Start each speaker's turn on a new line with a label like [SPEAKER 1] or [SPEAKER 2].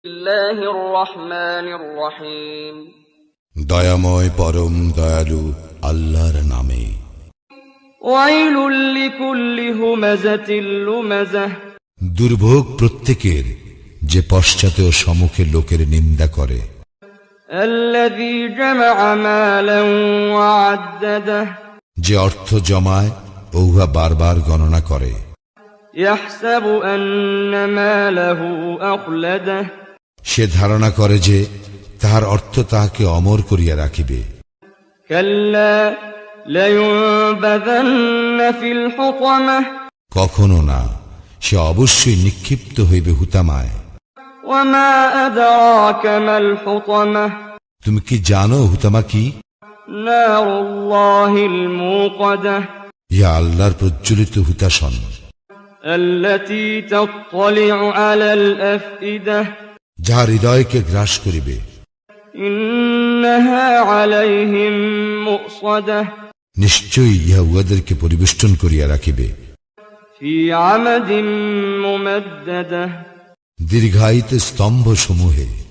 [SPEAKER 1] বিসমিল্লাহির রহমানির রহিম।
[SPEAKER 2] দয়াময় পরম দয়ালু আল্লাহর নামে।
[SPEAKER 1] ওয়াইলুল লিকুল্লি হুমাযাতিল লুমাযাহ।
[SPEAKER 2] দুর্ভোগ প্রত্যেকের যে পশ্চাতে ও সম্মুখে লোকের নিন্দা করে।
[SPEAKER 1] আল্লাযী জামা'a মালান ওয়া আদ্দাদাহ।
[SPEAKER 2] যে অর্থ জমায় ও উহা বারবার গণনা করে।
[SPEAKER 1] ইয়াহসাবু আন্না মালাহু আখলাদাহ।
[SPEAKER 2] সে ধারণা করে যে তাহার অর্থ তাহাকে অমর করিয়া রাখিবে।
[SPEAKER 1] কাল্লা লায়ুনবাযান্না ফিল হুতামাহ।
[SPEAKER 2] কখনো না, সে অবশ্যই নিক্ষিপ্ত হইবে হুতামায়।
[SPEAKER 1] ওয়া মা আদরাকা মাল হুতামাহ।
[SPEAKER 2] তুমি কি জানো হুতামা কি?
[SPEAKER 1] নারুল্লাহিল মুকাদাহ।
[SPEAKER 2] ইহা আল্লাহর প্রজ্বলিত হুতাশন।
[SPEAKER 1] আল্লাতী তাত্তালি'উ আলাল আফইদাহ।
[SPEAKER 2] যাহা হৃদয়কে গ্রাস করিবে।
[SPEAKER 1] ইন্নাহা আলাইহিম মুসাদাহ।
[SPEAKER 2] নিশ্চয়ই ইহা উহাদেরকে পরিবেষ্টন করিয়া রাখিবে।
[SPEAKER 1] ফি আমাদিন মুমাদ্দাদাহ।
[SPEAKER 2] দীর্ঘায়িত স্তম্ভ সমূহে।